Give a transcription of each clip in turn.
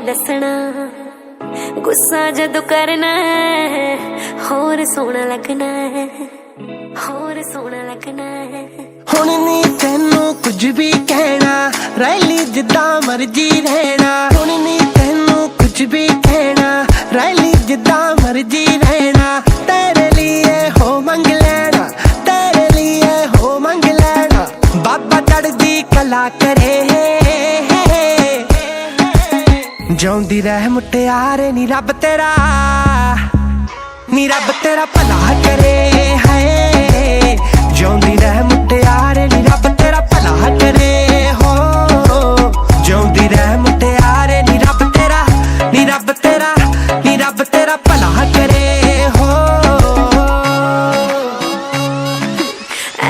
दसना गुस्सा जदों करना है होर सोहना लगना है, होर सोहना लगना है। हुण नी तैनू कुछ भी कहना, रैली जिद्दां मर्जी रहना। हुण नी तैनू कुछ भी कहना, रैली जिद्दां मर्जी रहना। तेरे लिए हो मंग लेना, तेरे लिए हो मंग लेना। बाबा चढ़दी कला करे जिउंदी रह मुटियारे नी रब तेरा, नी रब तेरा भला करे है। जिउंदी रह मुटियारे नी रब तेरा भला करे हो। जिउंदी रह मुटियारे नी रब तेरा, नी रब तेरा, नी रब तेरा भला करे हो।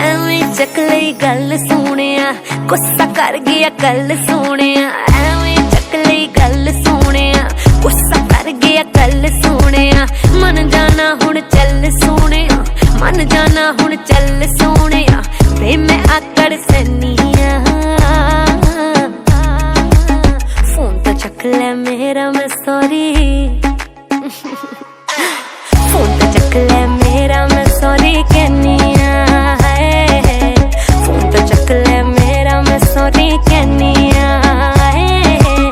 एवें चक लई गल सोहणिया गुस्सा कर गया कल सोहणिया। एवें चक लई गल सोहणिया गुस्सा कर गया कल सोहणिया। मन जाना हुण चल सोहणिया, मन जाना हुण चल सोहणिया। वे मैं आकड़ सैनिया फोन तो चक ले मेरा मैं सॉरी। फोन तो चक ले मेरा मैं सॉरी कहनिया है। फोन तो चक ले मेरा मैं सॉरी कहनिया है।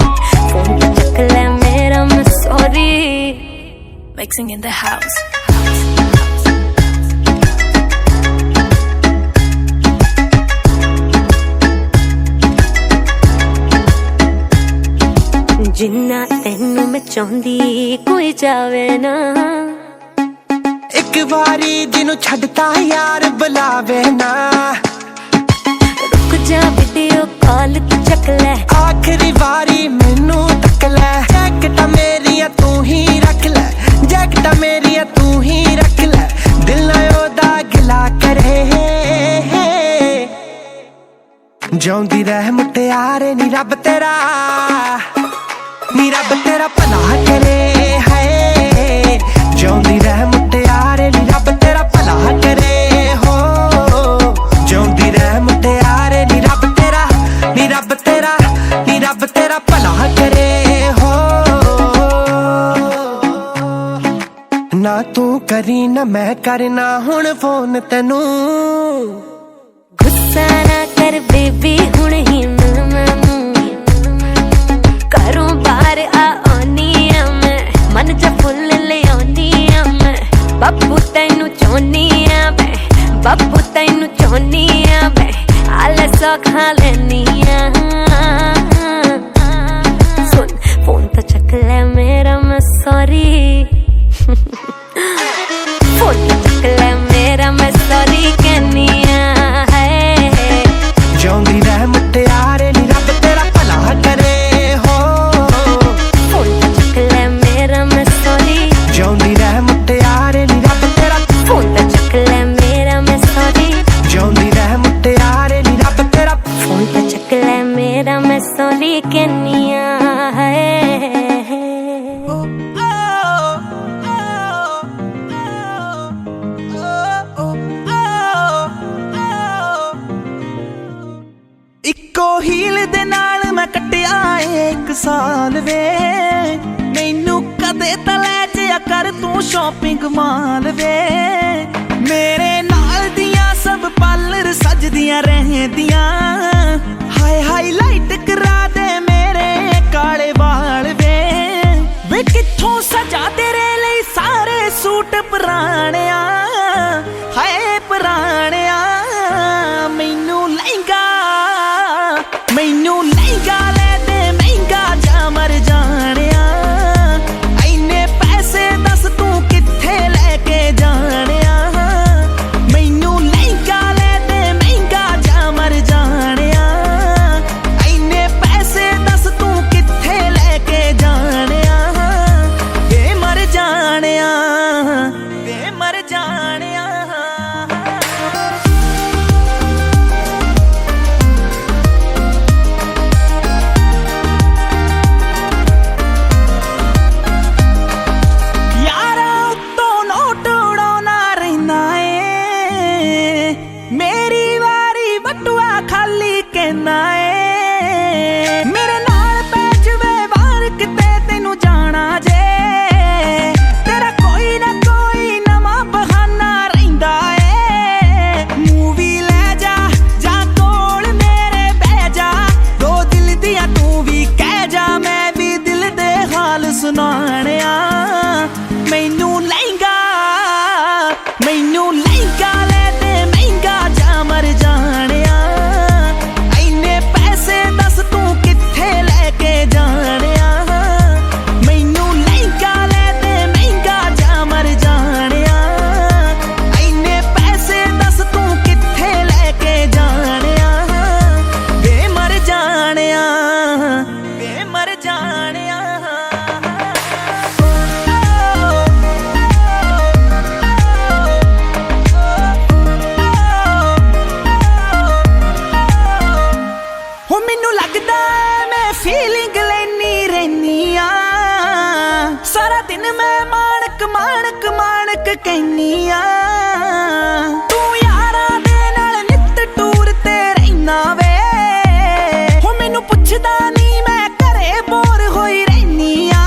फोन तो चक ले मेरा मैं sorry. Mixing in the house. जिन्ना तेनू मैं चाहती कोई जावे ना। एक बारी जिन्नू छड्डता यार बुलावे ना। रुक जा वीडियो कॉल तू चक ले, आखिरी बारी मैनू तक ले। जैकटा मेरिया तू ही रख ले, जैकटा मेरिया तू ही रख ले। दिल ना ओदा गिला करे जिउंदी रह मुटियारे नी रब तेरा, नी रब तेरा भला करे है। जिउंदी रह मुटियारे नी रब तेरा भला करे हो। जिउंदी रह मुटियारे नी रब तेरा, नी रब तेरा, नी रब तेरा भला करे हो। ना तू करी ना मैं करना हुण फोन तैनू। गुस्सा ना कर बेबी हुण ही मिल मैनू। घरों बाहर आनी आ मैं, मन च फुल ले आनी आ मैं। बाबू तैनू चाहनी आ मैं, बाबू तैनू चाहनी आ मैं। आले सौखा लेनी आ। सुन फोन तो चक ले मेरा मैं सॉरी। फोन तो चक ले मेरा मैं सॉरी कहनी आ है। जिउंदी रह मुटियारे नी रब तेरा भला करे हो। फोन तो चक ले मेरा मैं सॉरी। जिउंदी रह मुटियारे नी रब तेरा। फोन तो चक ले मेरा मैं सॉरी। जिउंदी रह मुटियारे नी रब तेरा। फोन तो चक ले मेरा मैं सॉरी कहनी आ है। इक्को हील दे नाल मैं कट्टिया एक साल वे। मैनू कदे तां लै जिया कर तू शॉपिंग माल वे। मेरे नाल दियां सब पार्लर सजदियां रहंदियां। हाय हाईलाइट करा दे मेरे काले वाल वे। वे कित्थों सजा तेरे लई सारे सूट पुराणिया। हाय पुराणिया मैनू लहंगा, मैनू लहंगा ले दे महंगा जा मर जानिया। इन्ने पैसे दस तू कित्थे लेके जानिया। मैनू लहंगा ले दे महंगा जा मर जानिया। इन्ने पैसे दस तू कित्थे लेके जानिया। वे मर जानिया, वे मर जानिया। मेरे नाल पै जवे वार किते कहनी आ तू यारा दे नाल नित टूर ते रहना वे हो मैनू पुछदा नहीं मैं घरे बोर होई रहनी आ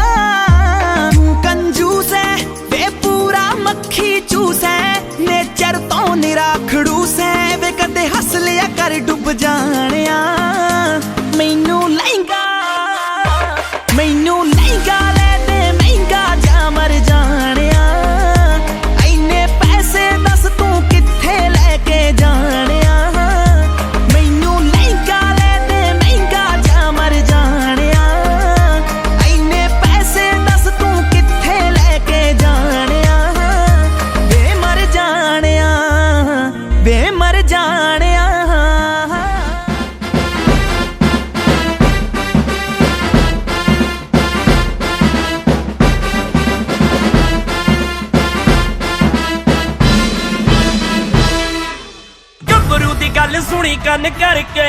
तू कंजूस है वे पूरा मक्खी चूस है नेचर तो निरा खड़ूस है वे कदे हस लिया कर डुब जानिया मैनू लहंगा ले दे महंगा जा मर जानिया इन्ने पैसे दस तू किथे लेके जानिया मैनू लहंगा ले दे महंगा जा मर जानिया इन्ने पैसे दस तू किथे लेके जानिया वे मर जानिया वे मर जानिया गल सुनी कन करके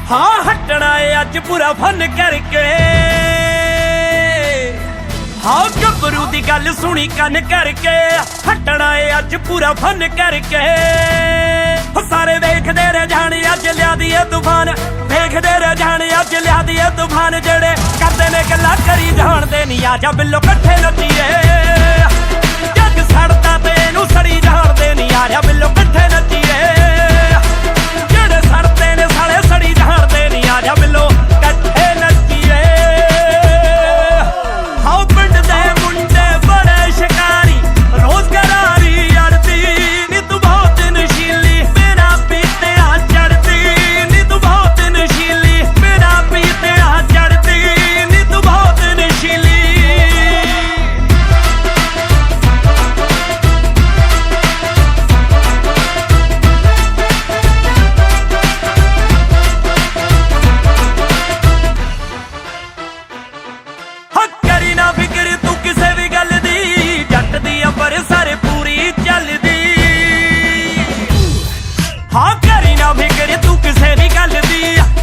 हाँ हटना है अज पूरा फन करके हाँ गबरू दी गल सुनी कन करके हटना है अज पूरा फन करके सारे देखदे रह जाने अज लिया दिए तूफान देखदे रह जाने अज लिया दिए तूफान जेड़े करदे ने गल्लां करी जाणदे नहीं आजा बिल्लो कट्ठे नच्चीए जग सड़दा ते इनू सड़ी जाणदे नहीं आजा बिल्लो कट्ठे नच्चीए जेड़े सड़दे ने साले सड़ी जाणदे नहीं आजा बिल्लो कट्ठे नच्चीए हाँ पिंड दे मुंडे बड़े शिकारी रोज करारी अड़दी नी तू बहुत नशीली मेरा पीते आ चढ़दी नी तू बहुत नशीली मेरा पीते आ चढ़दी नी तू बहुत नशीली सारे पूरी चलदी हाँ करी ना फिकर तू किसे भी गल दी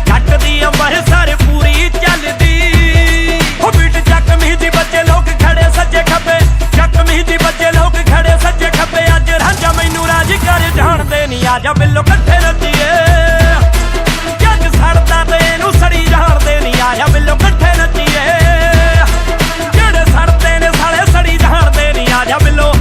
जट दी अंबर सारे पूरी चलदी हो बीट जख्मी जी बच्चे लोग खड़े सज्जे खब्बे जख्मी जी बच्चे लोग खड़े सज्जे खब्बे अज रांझा मैनू राज कर जाणदे नहीं आजा बिल्लो कट्ठे नच्चीए जग सड़दा ते इनू सड़ी जाणदे नहीं आजा बिल्लो कट्ठे नच्चीए जेड़े सड़दे ने साले सड़ी जाणदे नहीं आजा बिल्लो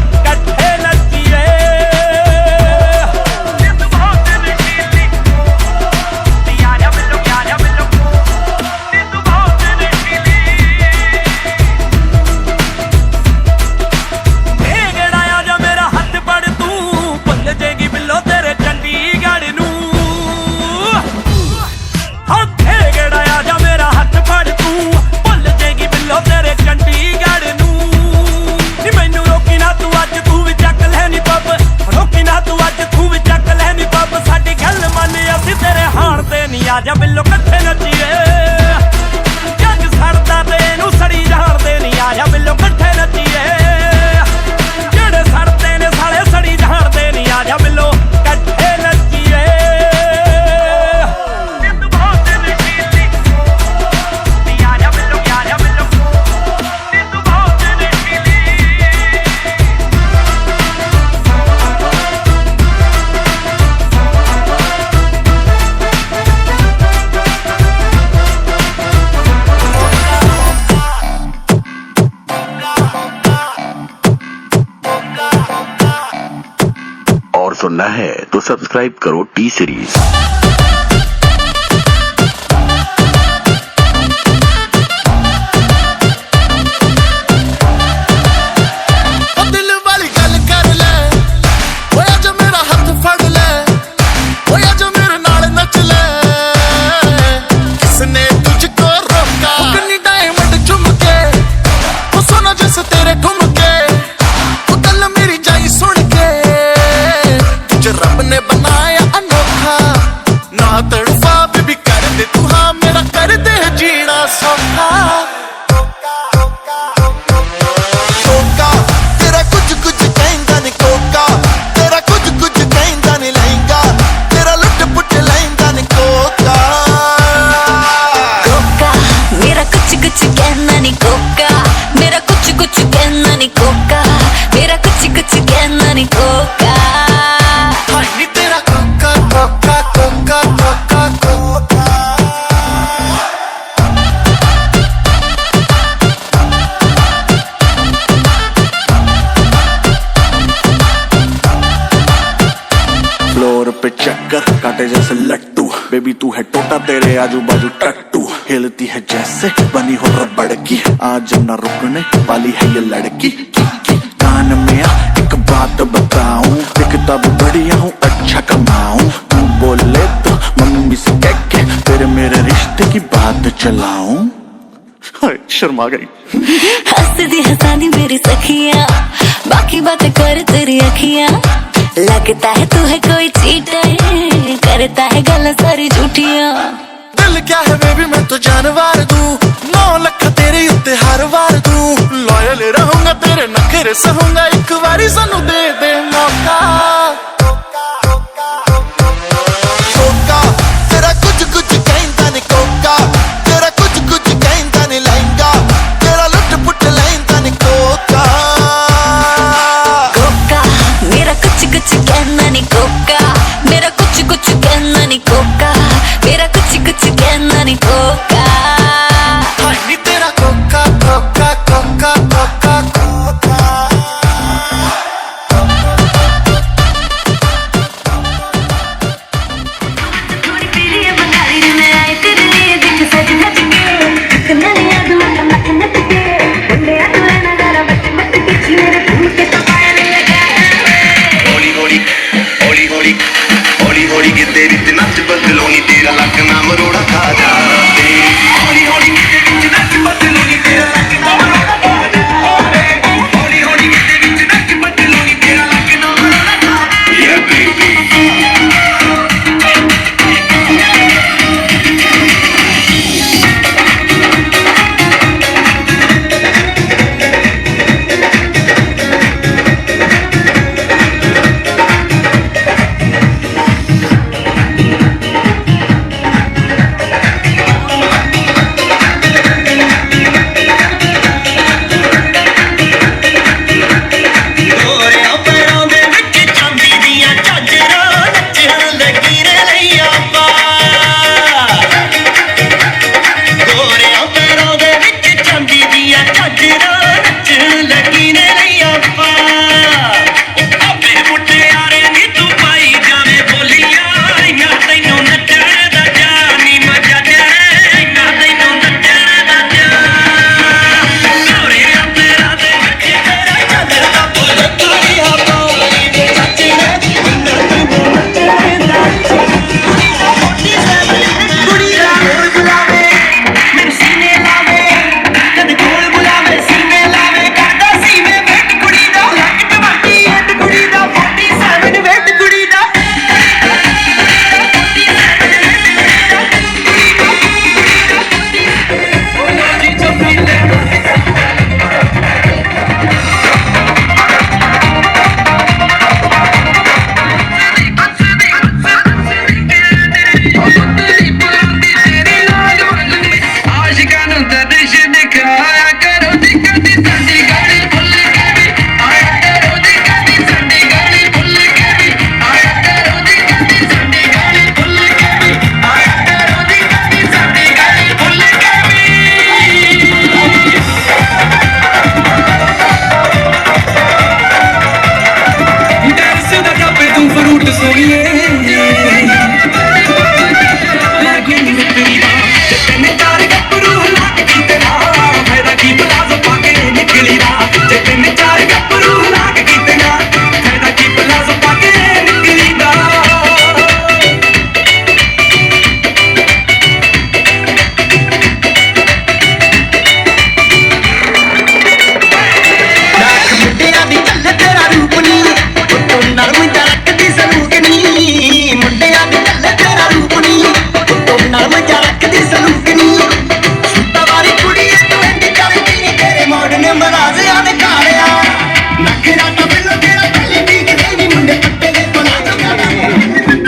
आजा बिल्लो कट्ठे नच्चीए जग सड़दा ते इनू सड़ी जाणदे नहीं आजा बिल्लो कट्ठे नच्चीए जेड़े सड़दे ने साले सड़ी जाणदे नहीं आजा बिल्लो कट्ठे नच्चीए तू बहुत नशीली आजा बिल्लो तू बहुत नशीली और सुनना है तो सब्सक्राइब करो टी सीरीज। तेरे ठुमके वो गल मेरी जाई सुन के तुझे रब ने बनाया अनोखा ना तड़फा बेबी कर दे तू हाँ मेरा कर दे जीना सौखा कोका तेरा कुछ कुछ कहंदा नहीं कोका तेरा कुछ कुछ कहंदा नहीं लहंगा तेरा लुट पुट लहंगा नहीं कोका कोका मेरा कुछ कुछ कहना नहीं कोका मेरा कुछ कुछ कहना नहीं कोका जैसे लट्टू, बेबी तू है टोटा, तेरे आजू बाजू टट्टू, हिलती है जैसे बनी हो रबड़ की, आज न रुकने वाली है ये लड़की। कान में आ एक बात बताऊं, दिखता भी बढ़िया हूँ, अच्छा कमाऊं, तू बोले तो मम्मी से कह के तेरे मेरे रिश्ते की बात चलाऊं। शर्मा गई। हंसदी हंसानी मेरी सखिया, बाकी बातें कर तेरी अखियां, लगता है तू है कोई चीटर, करता है गल्ला सारी झूठियां। दिल क्या है बेबी मैं तो जानवर दूं, 9 लाख तेरे उत्ते हर वार दूं, लॉयल रहूंगा तेरे नखरे सहूंगा, एक बारी सानू दे दे मौका। कोका तेरा कुछ कुछ कहंदा नी, कोका तेरा कुछ कुछ कहंदा नी, लहंगा तेरा लुट पुट लहंदा नी, कोका कोका मेरा कुछ कुछ कहना नहीं, कोका मेरा कुछ कुछ कहना नहीं, कोका मेरा कुछ कुछ कहना नहीं, कोका नी तेरा Coca Coca Coca Coca Coca. थोड़ी पीली है बंगाली रे, मैं आई तेरे लिए दिख सज धज के, कन्ना लिया दूर नच नच के, बंदे आ तू ना जरा बच बच के, मेरे फूल के तो पायल लगा। हौली हौली हौली हौली हौली हौली कि तेरी ते नच बदलोनी, तेरा लक ना मरोड़ा खा जा, हौली हौली कि तेरी ते नच बदलोनी, तेरा लक ना मरोड़ा खा जा, हौली हौली कि तेरी ते नच बदलोनी, तेरा लक ना मरोड़ा खा जा। Yeah baby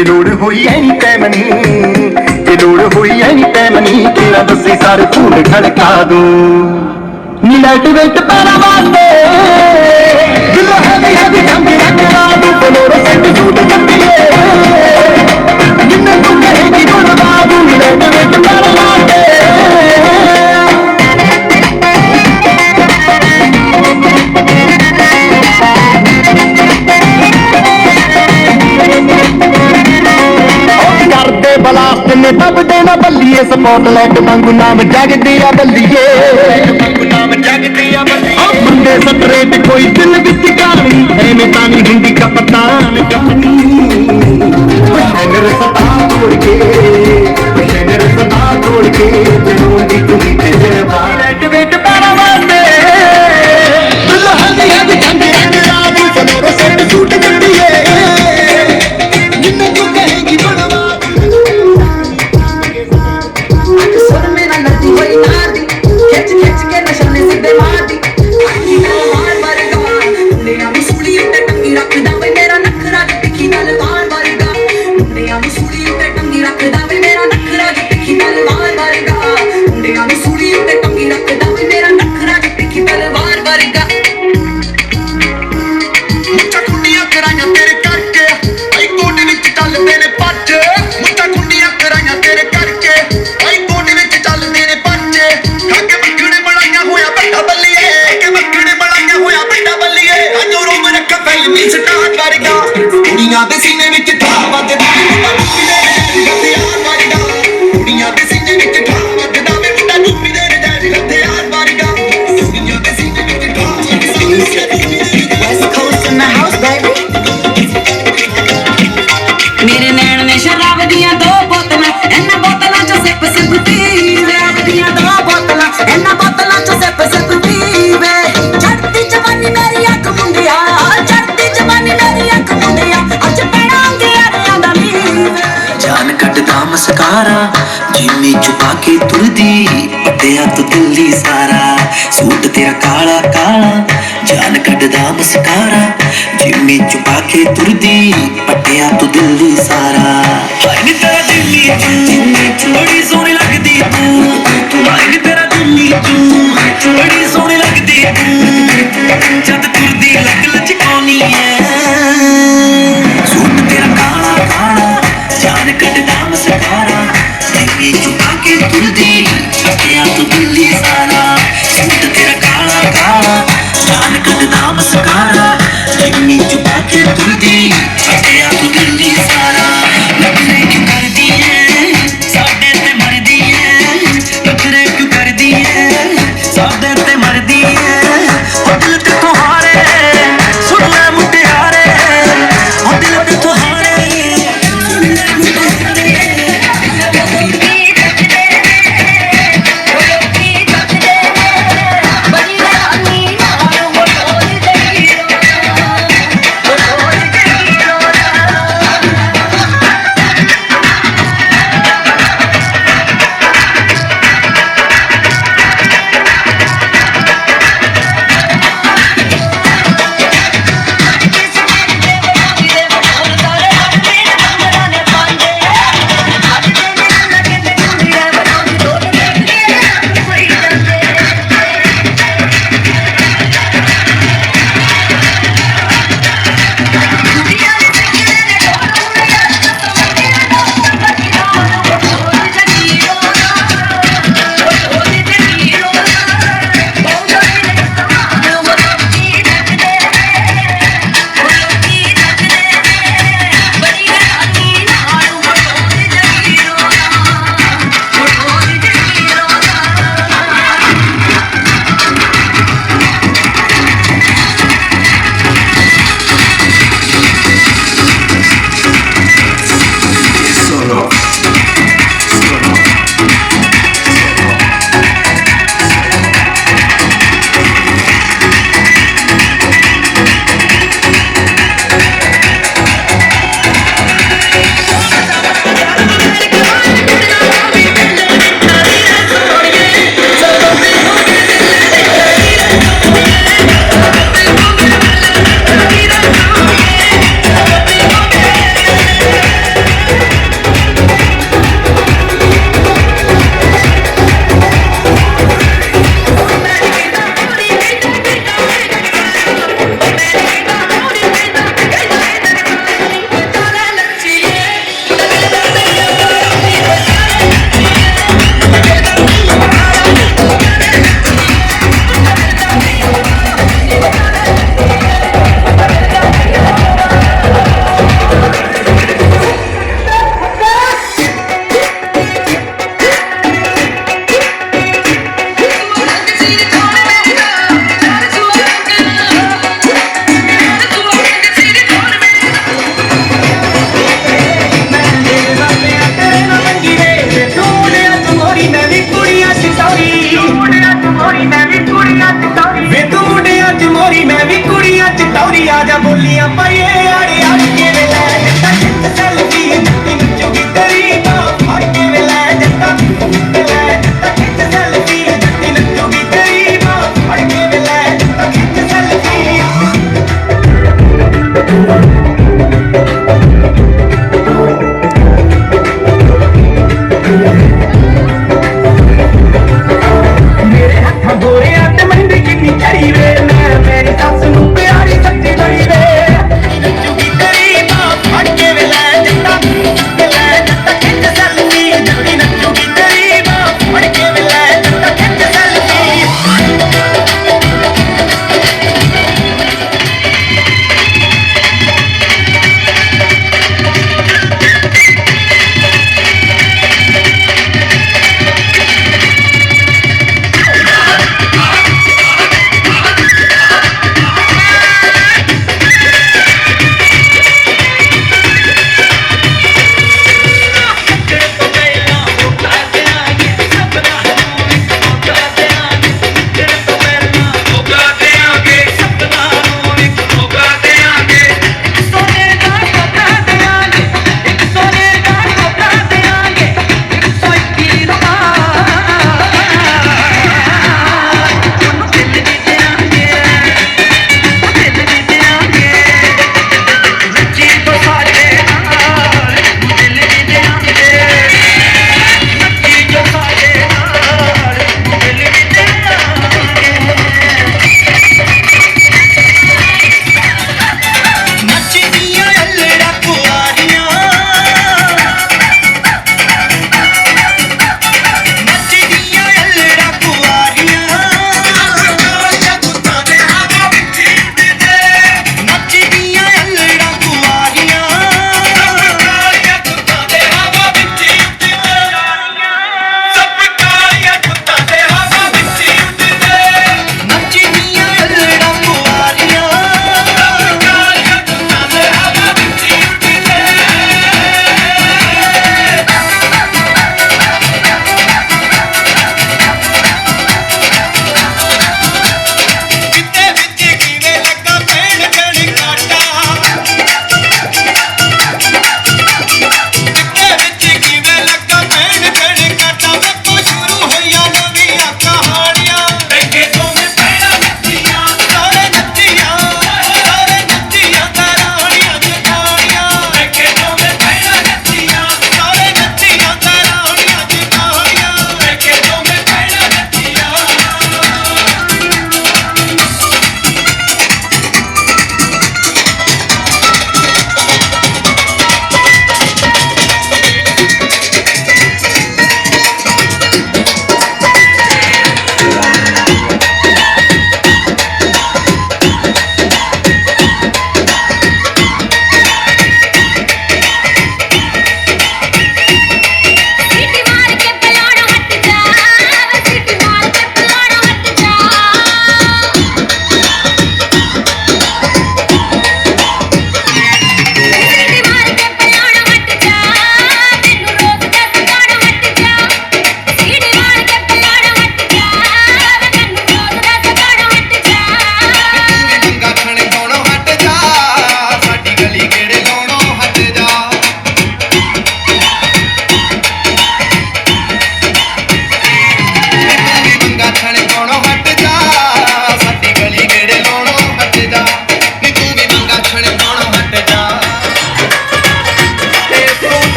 लोड़ हुई एनी टाइम नी, ते लोड़ हुई एनी टाइम नी, तेरा दसी सारे फूल खड़का दूं नी, लाइट वेट पैरा वास्ते दिलो है भी ढंग रखा दूं, बोलो सेट सूट कटिए जिन्ने तू कहेगी बोलवा दूं, लाइट वेट पैरा वास्ते। ਤੇ ਦੱਬਦੇ ਨਾ ਬੱਲੀਏ ਸਪੌਟਲਾਈਟ ਵਾਂਗੂ ਨਾਮ ਜਗਦੇ ਆ ਬੱਲੀਏ ਬੰਦੇ ਸਟਰੇਟ ਕੋਈ ਦਿਲ ਵਿੱਚ ਕਹਾਣੀ ਐਵੇਂ ਤਾਂ ਨਹੀਂ ਹੁੰਦੀ ਕਪਤਾਨ ਸ਼ੈਨਰ ਸਦਾ ਤੋੜ ਕੇ ਸ਼ੈਨਰ ਸਦਾ ਤੋੜ ਕੇ ਜਨੂਨ ਦੀ ਕੁੜੀ ਤੇ ਜਵਾ ਲੈਟ ਵੇਟ ਪਾਰਾ ਵਾਸਤੇ ਦੁਲਹਨ ਦੀ ਹੱਥ ਚੰਦ ਰੰਗ ਰਾਵੀ ਫਲੋਰੋ ਸੈਟ ਸੂਟ ਜੱਟੀਏ ਜਿੰਨੇ ਤੂੰ ਕਹੇਗੀ ਬਣਵਾ ਸੁਣ ਮੇਰਾ ਨੱਚੀ ਹੋਈ ਨਾਦੀ ਖਿੱਚ ਖਿੱਚ ਕੇ ਨਸ਼ਾਨੇ ਸਿੱਧੇ ਮਾਰਦੀ ਮਾਰ ਵਰਗਾ ਮੁੰਡਿਆਂ ਨੂੰ ਸੂਲੀ ਉੱਤੇ ਟੰਗੀ ਰੱਖਦਾ ਵੇ ਮੇਰਾ ਨਖਰਾ ਦੀ ਤਿੱਖੀ ਤਲਵਾਰ ਵਰਗਾ ਮੁੰਡਿਆਂ ਨੂੰ ਸੂਲੀ ਉੱਤੇ ਟੰਗੀ ਰੱਖਦਾ ਵੇ ਮੇਰਾ ਨਖਰਾ ਦੀ ਤਿੱਖੀ ਤਲਵਾਰ ਵਰਗਾ ਮੁੰਡਿਆਂ ਨੂੰ ਸੂਲੀ ਉੱਤੇ ਟੰਗੀ ਰੱਖਦਾ ਵੇ ਮੇਰਾ ਨਖਰਾ ਦੀ ਤਿੱਖੀ ਤਲਵਾਰ ਵਰਗਾ ਮੁੱਠਾ ਕੁੰਡੀਆਂ ਕਰਾਈਆਂ ਤੇਰੇ ਕਰਕੇ ਆਈ ਕੋਟ ਵਿੱਚ ਚੱਲਦੇ ਨੇ ਪੱਜ ਮੁੱਠਾ ਕੁੰਡੀਆਂ ਕਰਾਈਆਂ ਤੇਰੇ ਕਰਕੇ ਆਈ ਕੋਟ ਵਿੱਚ ਚੱਲਦੇ ਨੇ ਪੱਜ ਕਾਕੇ ਮੱਖਣੇ ਬਣਾਈਆਂ ਹੋਇਆ ਵੱਡਾ ਬੱਲੀਏ ਕਿ ਮੱਖਣੇ ਬਣਾਈਆਂ ਹੋਇਆ ਵੱਡਾ ਬੱਲੀਏ ਅਜੋ ਰੋਮ ਰੱਖ ਫਿਲਮੀ ਸਟਾਰ ਵਰਗਾ ਕੁੜੀਆਂ ਦੇ ਸੀਨੇ ਵਿੱਚ ਠਾ ਵੱਜਦਾ ਮੁੰਡਾ ਡੁੱਬੀ ਦੇ ਹਥਿਆਰ ਵਰਗਾ ਕੁੜੀਆਂ ਦੇ ਸੀਨੇ ਵਿੱਚ ਠਾ ਵੱਜਦਾ ਵੇ ਮੁੰਡਾ ਡੁੱਬੀ ਦੇ ਹਥਿਆਰ ਵਰਗਾ ਕੁੜੀਆਂ ਦੇ ਸੀਨੇ ਵਿੱਚ ਠਾ ਵੱਜਦਾ West Coast in the house, baby. ਮੇਰੇ ਨੈਣ ਨੇ ਸ਼ਰਾਬ ਦੀਆਂ ਦੋ ਬੋਤਲਾਂ ਇਹਨਾਂ ਬੋਤਲਾਂ ਚੋਂ ਸਿਪ ਸਿਪ ਪੀਵੇ ਸ਼ਰਾਬ ਦੀਆਂ ਦੋ ਬੋਤਲਾਂ ਇਹਨਾਂ ਬੋਤਲਾਂ ਚੋਂ ਸਿਪ ਸਿਪ ਪੀਵੇ ਚੜ੍ਹਦੀ ਜਵਾਨੀ ਮੇਰੀ ਅੱਖ ਮੁੰਡਿਆ ਚੜ੍ਹਦੀ ਜਵਾਨੀ ਮੇਰੀ ਅੱਖ ਮੁੰਡਿਆ ਅੱਜ ਪੈਣਾਂਗੇ ਅਰਿਆਂ ਦਾ ਨੀਵੇ ਜਾਨ ਕੱਢਦਾ ਮਸਕਾਰਾ ਜਿੰਮੀ ਚੁਪਾ ਕੇ ਤੁਰਦੀ ਪੱਟਿਆ ਤੂੰ ਦਿੱਲੀ ਸਾਰਾ ਸੂਟ ਤੇਰਾ ਕਾਲਾ ਕਾਲਾ ਜਾਨ ਕੱਢਦਾ ਮਸਕਾਰਾ ਜਿੰਮੀ ਚੁਪਾ ਕੇ ਤੁਰਦੀ ਪੱਟਿਆ ਤੂੰ ਦਿੱਲੀ ਸਾਰਾ ਹਾਏ ਨੀ ਤੇਰਾ ਦਿੱਲੀ ਤੂੰ ਬੜੀ ਸੋਹਣੀ ਲੱਗਦੀ ਤੂੰ ਹਾਏ ਨੀ ਤੇਰਾ ਦਿੱਲੀ ਤੂੰ ਬੜੀ ਸੋਹਣੀ ਲੱਗਦੀ ਤੂੰ ਜਦ ਤੁਰਦੀ ਲੱਗ ਲਚਕਾਉਣੀ ਐ ਸੂਟ ਤੇਰਾ ਕਾਲਾ ਕਾਲਾ ਜਾਨ ਕੱਢਦਾ ਮਸਕਾਰਾ ਜਿੰਮੀ ਚੁਪਾ ਕੇ ਤੁਰਦੀ ਪੱਟਿਆ ਤੂੰ ਦਿੱਲੀ ਸਾਰਾ ਸੂਟ ਤੇਰਾ ਕਾਲਾ ਕਾਲਾ ਜਾਨ ਕੱਢਦਾ ਮਸਕਾਰਾ ਜਿੰਮੀ ਚੁਪਾ ਕੇ ਤੁਰਦੀ ਪੱਟਿਆ ਤੂੰ ਦਿੱਲੀ ਸਾਰਾ ਲੱਗਦੇ ਕਿ ਕਰਦੀ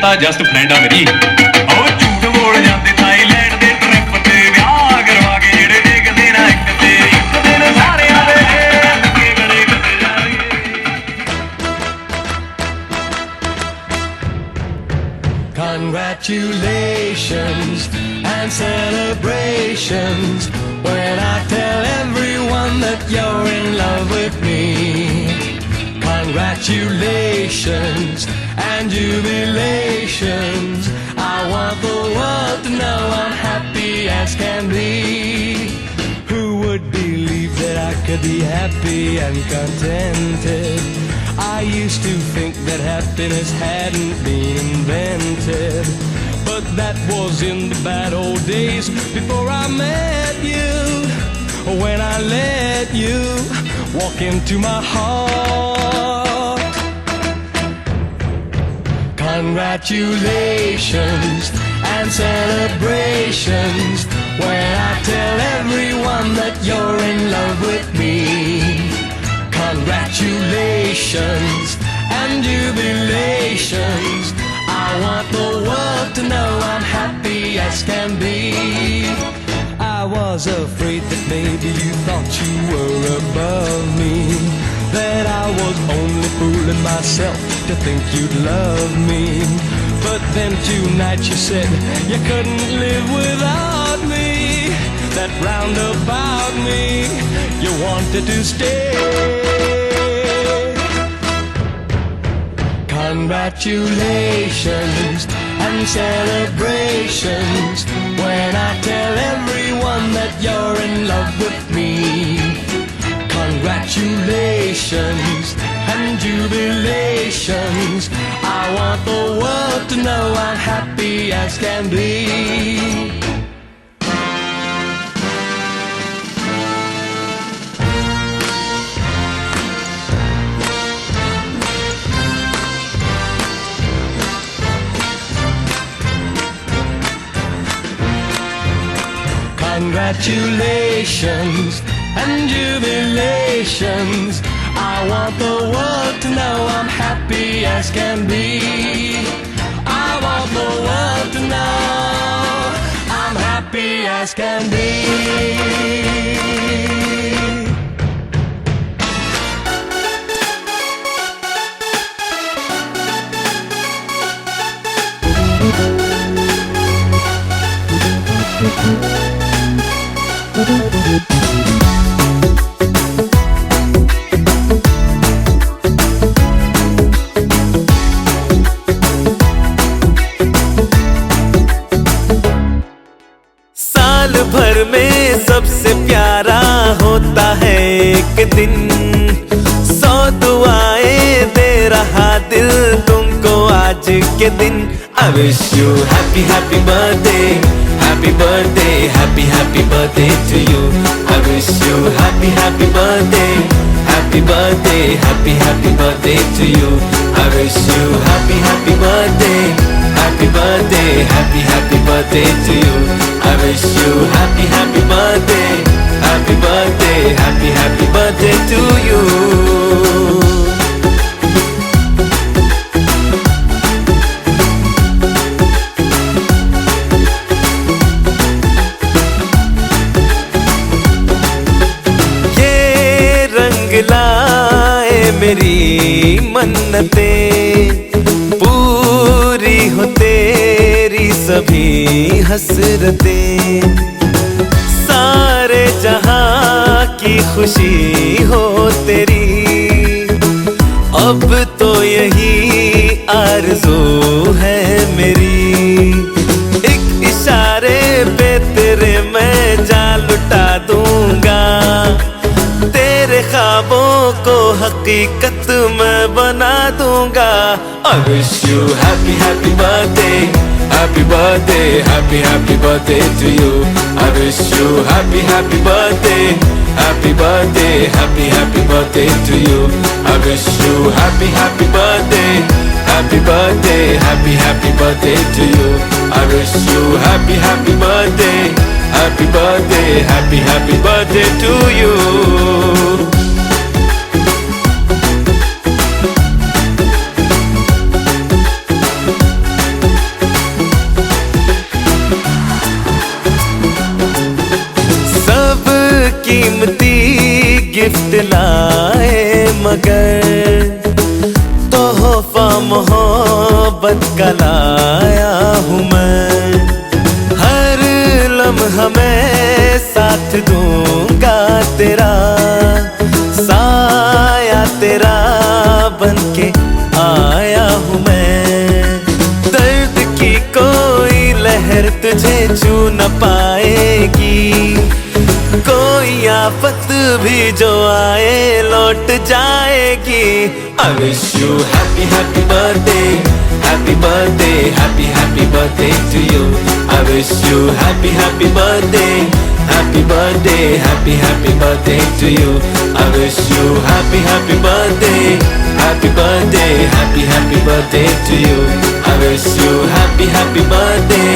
ਤਾਂ ਜਸਟ ਫਰੈਂਡ ਆ ਮੇਰੀ ਉਹ ਝੂਠ ਬੋਲ ਜਾਂਦੇ ਥਾਈਲੈਂਡ ਦੇ ਟ੍ਰਿਪ ਤੇ ਵਿਆਹ ਕਰਵਾ ਕੇ ਜਿਹੜੇ ਡਿੱਗਦੇ ਨਾ ਇੱਕ ਤੇ ਇੱਕ ਦਿਨ ਸਾਰਿਆਂ ਦੇ ਲੱਗੇ ਗਲੇ ਕੱਟੇ ਜਾਣਗੇ Congratulations and celebrations when I tell everyone that you're in love with me. Congratulations and jubilations. I want the world to know I'm happy as can be. Who would believe that I could be happy and contented? I used to think that happiness hadn't been invented, but that was in the bad old days before I met you. When I let you walk into my heart. Congratulations and celebrations when I tell everyone that you're in love with me. Congratulations and jubilations. I want the world to know I'm happy as can be. I was afraid that maybe you thought you were above me, that I was only fooling myself to think you'd love me. But then tonight you said you couldn't live without me, that round about me you wanted to stay. Congratulations and celebrations when I tell everyone that you're in love with me. Congratulations and jubilations. I want the world to know I'm happy as can be. Congratulations and jubilations. I want the world to know I'm happy as can be. I want the world to know I'm happy as can be. साल भर में सबसे प्यारा होता है एक दिन, 100 दुआएं दे रहा दिल तुमको आज के दिन। I wish you happy happy birthday, happy birthday, happy happy birthday to you. I wish you happy happy birthday, happy birthday, happy happy birthday to you. I wish you happy happy birthday, happy birthday, happy happy birthday to you. I wish you happy happy birthday, happy birthday, happy happy birthday to you. लाए मेरी मन्नतें, पूरी हो तेरी सभी हसरतें, सारे जहां की खुशी हो तेरी। अब तो यही आरज़ू है मेरी, एक इशारे पे तेरे मैं जान लुटा दूंगा, तेरे ख्वाबों को हकीकत मैं बना दूंगा। I wish you happy happy birthday, happy birthday, happy happy birthday to you. I wish you happy happy birthday, happy birthday, happy happy birthday to you. I wish you happy happy birthday, happy birthday, happy happy birthday to you. I wish you happy happy birthday, happy birthday, happy happy birthday to you. मोहब्बत का लाया हूँ मैं, हर लम्हा मैं साथ दूंगा तेरा, साया तेरा बनके आया हूँ मैं। दर्द की कोई लहर तुझे छू न पाएगी, कोई आफत भी जो आए लौट जाएगी। I wish you happy happy birthday, happy birthday, happy happy birthday to you. I wish you happy happy birthday, happy birthday, happy happy birthday to you. I wish you happy happy birthday, happy birthday, happy happy birthday to you. I wish you happy happy birthday,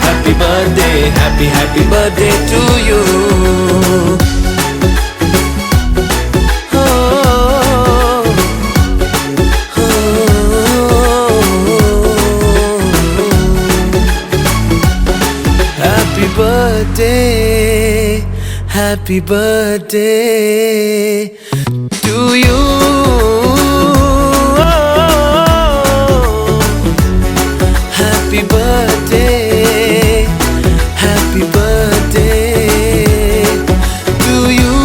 happy birthday, happy happy birthday to you. Happy birthday to you. Happy birthday, happy birthday to you.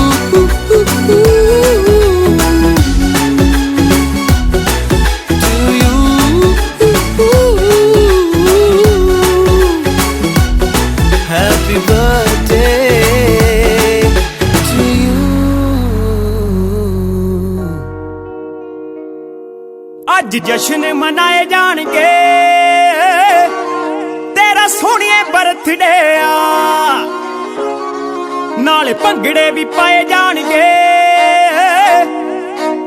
To you. Happy birthday. ਅੱਜ ਜਸ਼ਨ ਮਨਾਏ ਜਾਣਗੇ ਤੇਰਾ ਸੋਹਣੀਏ birthday ਆ, ਨਾਲੇ ਭੰਗੜੇ ਵੀ ਪਾਏ ਜਾਣਗੇ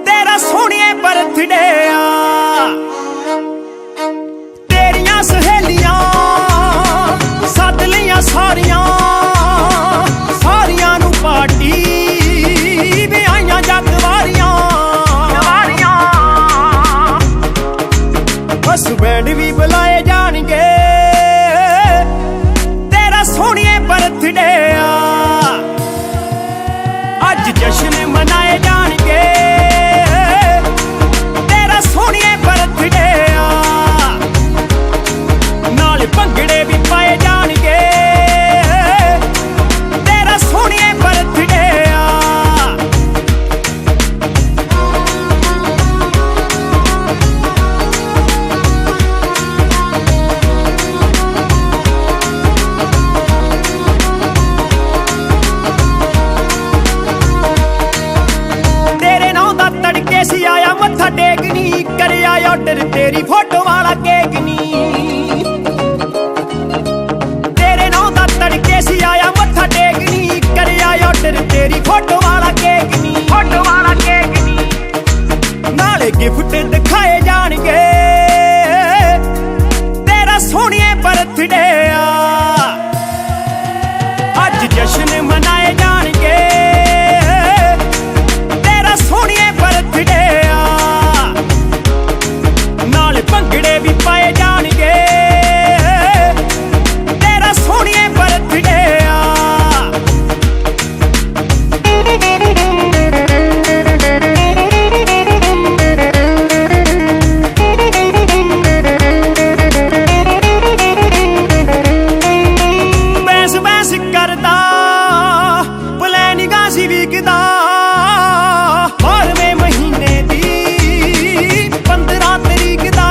ਤੇਰਾ ਸੋਹਣੀਏ ਬਰਥਡੇ ਆ। ਤੇਰੀਆਂ ਸਹੇਲੀਆਂ ਸੱਦ ਲਈਆਂ ਸਾਰੀਆਂ, ਸਾਰੀਆਂ ਨੂੰ ਪਾਰਟੀ ਵੀ ਆਈਆਂ ਜੱਗ ਵਾਰੀਆਂ। ਬਸ ਬੈਂਡ ਵੀ ਬੁਲਾਏ ਜਾਣਗੇ ਤੇਰਾ ਸੋਹਣੀਏ ਬਰਥਡੇ ਆ। ਅੱਜ ਜਸ਼ਨ ਮਨਾਏ ਜਾਣਗੇ ਤੇਰਾ ਸੋਹਣੀਏ ਬਰਥਡੇ ਆ, ਨਾਲੇ ਭੰਗੜੇ ਵੀ ਪਾਏ ਜਾਣਗੇ ਤੇਰਾ ਸੋਹਣੀਏ ਬਰਥਡੇ ਆ। ਸੀ ਆਇਆ ਮੱਥਾ ਟੇਕਨੀ, ਕਰਿਆ ਆਰਡਰ ਤੇਰੀ ਫੋਟੋ ਵਾਲਾ ਕੇਕ ਨੀ। ਤੇਰੇ ਨਾਂ ਦਾ ਤੜਕੇ ਸੀ ਆਇਆ ਮੱਥਾ ਟੇਕਨੀ, ਕਰਿਆ ਆਰਡਰ ਤੇਰੀ ਫੋਟੋ ਵਾਲਾ ਕੇਕ ਨੀ। ਫੋਟੋ ਵਾਲਾ ਕੇਕ ਨੀ, ਨਾਲੇ ਗਿਫਟ ਦਿਖਾਏ ਜਾਣਗੇ ਤੇਰਾ ਸੋਹਣੀਏ ਬਰਥਡੇ ਆ। ਅੱਜ ਜਸ਼ਨ ਮਨਾਏ ਜਾਣਗੇ ਤੇਰਾ ਸੋਹਣੀਏ ਬਰਥਡੇ ਆ, ਨਾਲੇ ਭੰਗੜੇ ਵੀ ਪਾਏ ਜਾਣਗੇ ਤੇਰਾ ਸੋਹਣੀਏ ਬਰਥਡੇ ਆ। ਬੈਸ ਬੈਸ ਕਰਦਾ ਪਲੈਨਿੰਗਾਂ ਸੀ ਵਿਕਦਾ, 12ਵੇਂ ਮਹੀਨੇ ਦੀ 15 ਤਰੀਕ ਦਾ।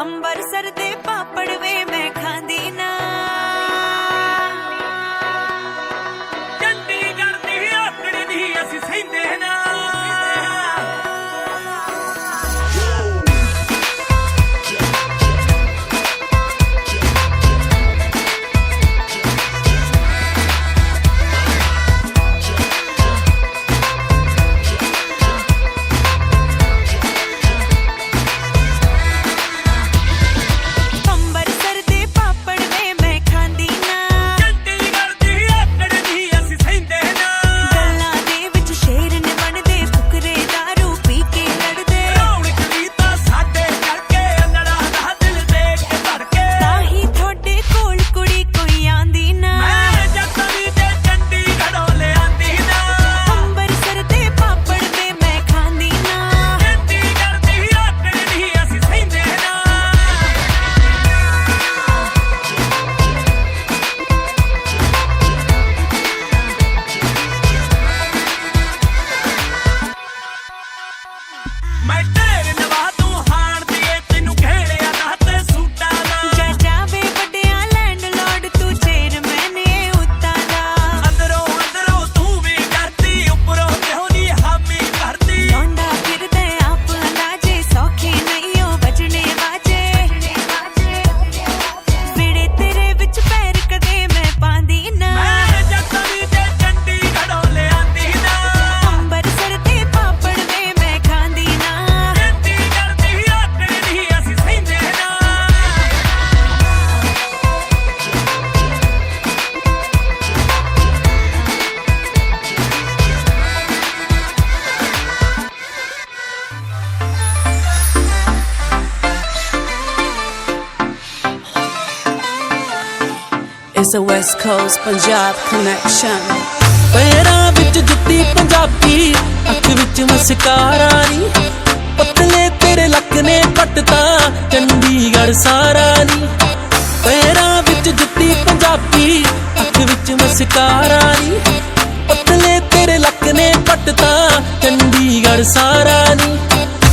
ਅੰਬਰਸਰ ਦੇ ਪਾਪੜ ਵੇ ਮੈਂ ਖਾਂਦੀ ਨਾ ਚੰਡੀਗੜ੍ਹ ਦੀ ਆਕੜ ਦੀ ਅਸੀਂ ਸਹਿੰਦੇ ਨਾ It's a West Coast Punjab connection. ਪੈਰਾਂ ਵਿੱਚ ਜੁੱਤੀ ਪੰਜਾਬੀ, ਅੱਖ ਵਿੱਚ ਮਸਕਾਰਾ ਨੀ, ਪਤਲੇ ਤੇਰੇ ਲੱਕ ਨੇ ਪੱਟਤਾ ਚੰਡੀਗੜ੍ਹ ਸਾਰਾ ਨੀ। ਪੈਰਾਂ ਵਿੱਚ ਜੁੱਤੀ ਪੰਜਾਬੀ, ਅੱਖ ਵਿੱਚ ਮਸਕਾਰਾ ਨੀ, ਪਤਲੇ ਤੇਰੇ ਲੱਕ ਨੇ ਪੱਟਤਾ ਚੰਡੀਗੜ੍ਹ ਸਾਰਾ ਨੀ।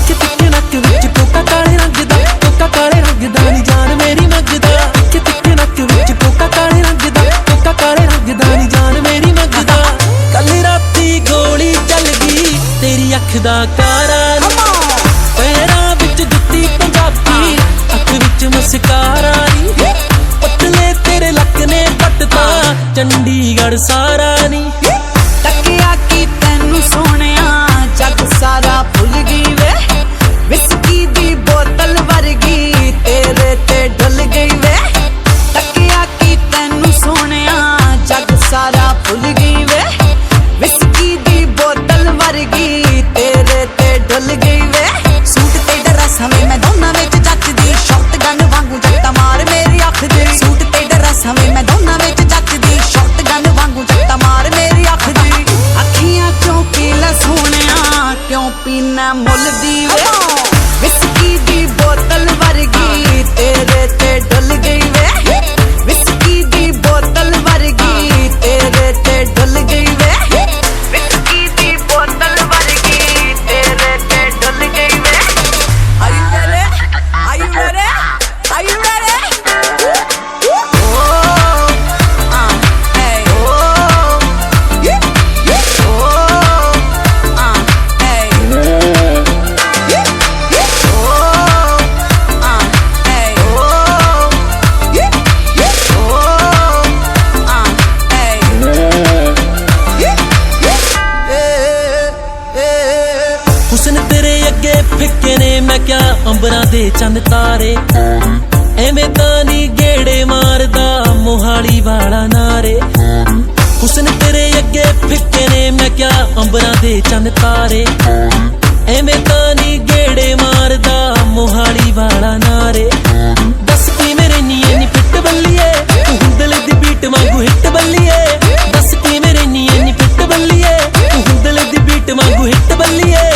ਤਿੱਖੇ ਨੱਕ ਵਿੱਚ ਕੋਕਾ ਕਾਲੇ ਰੰਗ ਦਾ, ਕੋਕਾ ਕਾਲੇ ਰੰਗ ਦਾ ਨੀ ਜਾਨ ਮੇਰੀ ਮੰਗਦਾ। ਤਿੱਖੇ ਨੱਕ ਵਿੱਚ ਕੋਕਾ ਕਾਲੇ ਰੰਗ ਦਾ, ਕੋਕਾ ਕਾਲੇ ਰੰਗ ਦਾ ਨੀ ਜਾਨ ਮੇਰੀ ਮੰਗਦਾ। ਕੱਲ ਰਾਤੀ ਗੋਲੀ ਚੱਲ ਗਈ ਤੇਰੀ ਅੱਖ ਦਾ ਕਾਰਾ ਨੀ। ਪੈਰਾਂ ਵਿੱਚ ਜੁੱਤੀ ਪੰਜਾਬੀ, ਅੱਖ ਵਿੱਚ ਮਸਕਾਰਾ ਨੀ, ਪਤਲੇ ਤੇਰੇ ਲੱਕ ਨੇ ਪੱਟਤਾ ਚੰਡੀਗੜ੍ਹ ਸਾਰਾ ਨੀ। ਤੱਕਿਆ ਕੀ ਤੈਨੂੰ ਸੋਹਣਿਆ ਜੱਗ ਸਾਰਾ ਭੁੱਲ ਗਈ ਵੇ, ਵਿਸਕੀ ਦੀ ਬੋਤਲ ਵਰਗੀ ਤੇਰੇ ਤੇ ਡੁੱਲ ਗਈ ਵੇ। ਤੱਕਿਆ ਕੀ ਤੈਨੂੰ ਸੋਹਣਿਆ ਜੱਗ ਸਾਰਾ ਭੁੱਲ ਗਈ ਵੇ, ਵਿਸਕੀ ਦੀ ਬੋਤਲ ਵਰਗੀ ਤੇਰੇ ਤੇ ਡੁੱਲ ਗਈ ਵੇ। ਸੂਟ ਤੇ ਡਰੈਸ ਹਵੇਂ ਮੈਂ ਦੋਨਾਂ ਵਿੱਚ ਜੱਚਦੀ, ਸ਼ਾਟਗਨ ਵਾਂਗੂ ਜੱਟਾ ਮਾਰ ਮੇਰੀ ਅੱਖ ਦੀ। ਸੂਟ ਤੇ ਡਰੈਸ ਹਵੇਂ ਮੈਂ ਦੋਨਾਂ ਵਿੱਚ ਜੱਚਦੀ, ਸ਼ਾਟਗਨ ਵਾਂਗੂ ਜੱਟਾ ਮਾਰ ਮੇਰੀ ਅੱਖ ਦੀ। ਅੱਖੀਆਂ ਚੋਂ ਪੀ ਲੈ ਸੋਹਣਿਆ ਕਿਉਂ ਪੀਨਾ ਮੁੱਲ ਦੀ ਵੇ, ਵਿਸਕੀ ਦੀ ਬੋਤਲ ਵਰਗੀ ਤੇਰੇ ਤੇ ਡੁੱਲ ਗਈ ਵੇ, ਵਿਸਕੀ ਦੀ ਬੋਤਲ ਵਰਗੀ ਤੇਰੇ ਤੇ ਡੁੱਲ ਗਈ ਵੇ, ਵਿਸਕੀ ਦੀ ਬੋਤਲ ਵਰਗੀ ਤੇਰੇ ਤੇ ਡੁੱਲ ਗਈ ਵੇ। Are you ready? Are you ready? Are you ready? ਹੁਸਨ ਤੇਰੇ ਅੱਗੇ ਫਿੱਕੇ ਨੇ ਮੈਂ ਕਿਆ ਅੰਬਰਾਂ ਦੇ ਚੰਨ ਤਾਰੇ, ਐਵੇਂ ਤਾਂ ਨੀ ਗੇੜੇ ਮਾਰਦਾ ਮੋਹਾਲੀ ਵਾਲਾ ਨਾਰੇ। ਹੁਸਨ ਤੇਰੇ ਅੱਗੇ ਫਿੱਕੇ ਨੇ ਮੈਂ ਕਿਆ ਅੰਬਰਾਂ ਦੇ ਚੰਨ ਤਾਰੇ, ਐਵੇਂ ਤਾਂ ਨੀ ਗੇੜੇ ਮਾਰਦਾ ਮੋਹਾਲੀ ਵਾਲਾ ਨਾਰੇ। ਦੱਸ ਕੀ ਮੇਰੇ ਨੀਏ ਨੀ ਫਿੱਟ ਬੱਲੀਏ, ਤੂੰ ਹੁੰਦਲੇ ਦੀ ਬੀਟ ਵਾਂਗੂ ਹਿੱਟ ਬੱਲੀਏ। ਦੱਸ ਕੀ ਮੇਰੇ ਨੀਏ ਨੀ ਫਿੱਟ ਬੱਲੀਏ, ਤੂੰ ਹੁੰਦਲੇ ਦੀ ਬੀਟ ਵਾਂਗੂ ਹਿੱਟ ਬੱਲੀਏ।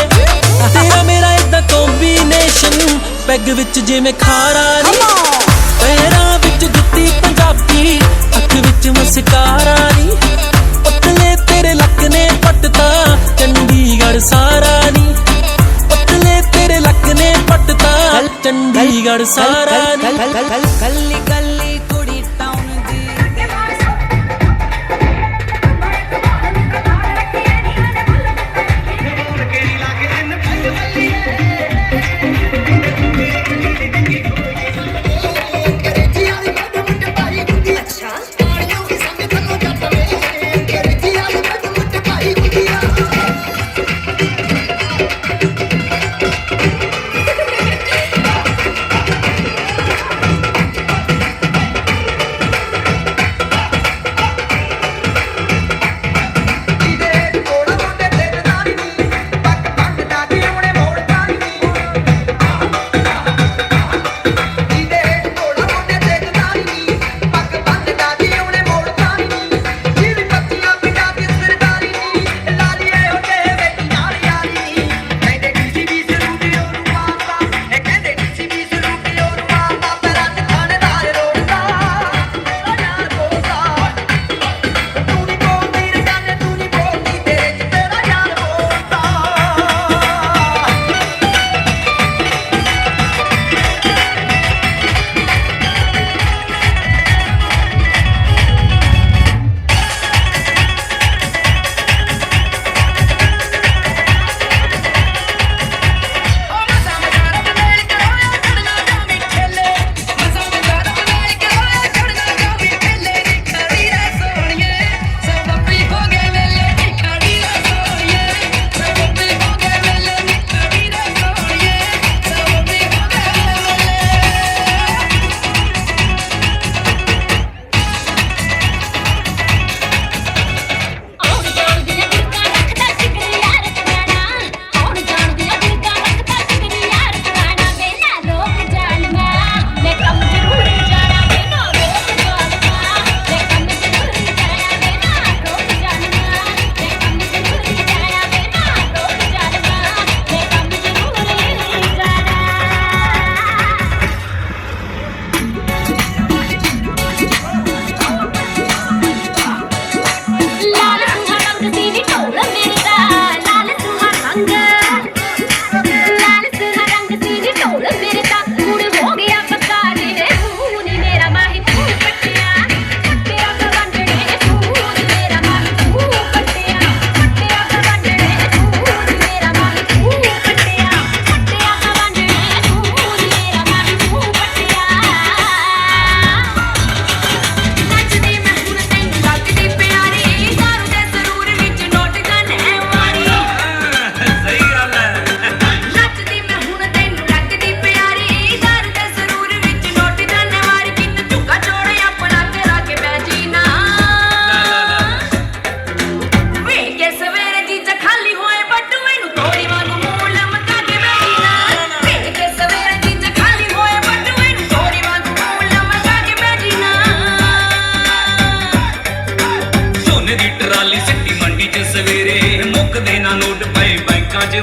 ਤੇਰਾ ਮੇਰਾ ਏਦਾਂ ਕੰਬੀਨੇਸ਼ਨ ਪੈਗ ਵਿੱਚ ਜਿਵੇਂ ਖਾਰਾ ਨੀ। ਪੈਰਾਂ ਵਿੱਚ ਜੁੱਤੀ ਪੰਜਾਬੀ, ਅੱਖ ਵਿੱਚ ਮਸਕਾਰਾ ਨੀ, ਪਤਲੇ ਤੇਰੇ ਲੱਕ ਨੇ ਪੱਟਤਾ ਚੰਡੀਗੜ੍ਹ ਸਾਰਾ ਨੀ, ਪਤਲੇ ਤੇਰੇ ਲੱਕ ਨੇ ਪੱਟਤਾ ਚੰਡੀਗੜ੍ਹ ਚੰਡੀਗੜ੍ਹ ਸਾਰਾ ਨੀ ਕੱਲੀ ਕੱਲੀ ਕੁੜੀ ਟਾਊਨ ਦੀ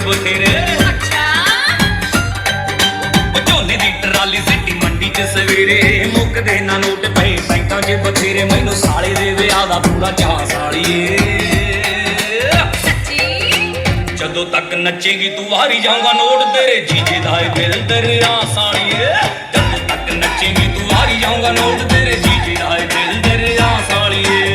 ਬਥੇਰੇ ਝੋਨੇ ਦੀ ਟਰਾਲੀ ਸਿੱਟੀ ਮੰਡੀ ਚ ਸਵੇਰੇ ਮੁੱਕਦੇ ਨਾ ਨੋਟ ਪਏ ਬੈਂਕਾਂ 'ਚ ਬਥੇਰੇ ਮੈਨੂੰ ਸਾਲੇ ਦੇ ਵਿਆਹ ਦਾ ਪੂਰਾ ਚਾਅ ਸਾਲੀਏ ਜਦੋਂ ਤੱਕ ਨੱਚੇਗੀ ਤੂੰ ਵਾਰੀ ਜਾਊਂਗਾ ਨੋਟ ਤੇਰੇ ਜੀਜੇ ਦਾ ਏ ਦਿਲ ਦਰਿਆ ਸਾਲੀਏ ਜਦੋਂ ਤੱਕ ਨੱਚੇਗੀ ਤੂੰ ਵਾਰੀ ਜਾਊਂਗਾ ਨੋਟ ਤੇਰੇ ਜੀਜੇ ਦਾ ਏ ਦਿਲ ਦਰਿਆ ਸਾਲੀਏ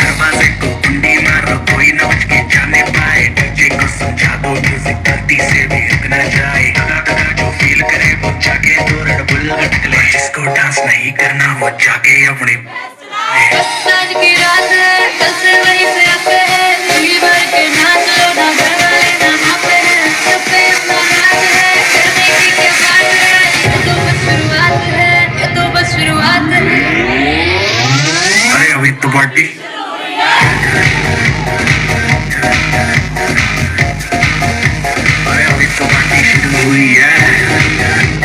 दरवाजे को कुंडी मारो कोई न उठ के जाने पाए डीजे को समझा दो म्यूजिक धरती से भी रुक न जाए दगा जो फील करे वो जाके तो रेड बुल अटकले जिसको डांस नहीं करना वो जाके अपने बस आज की रात है कल से वहीं से आते हैं दिल भर के नाच लो ना घर वाले ना आते हैं सब पे अपना राज है करने की क्या बात है ये तो बस शुरुआत है ये तो बस शुरुआत है अरे अभी तो पार्टी अरे अभी तो पार्टी शुरू हुई है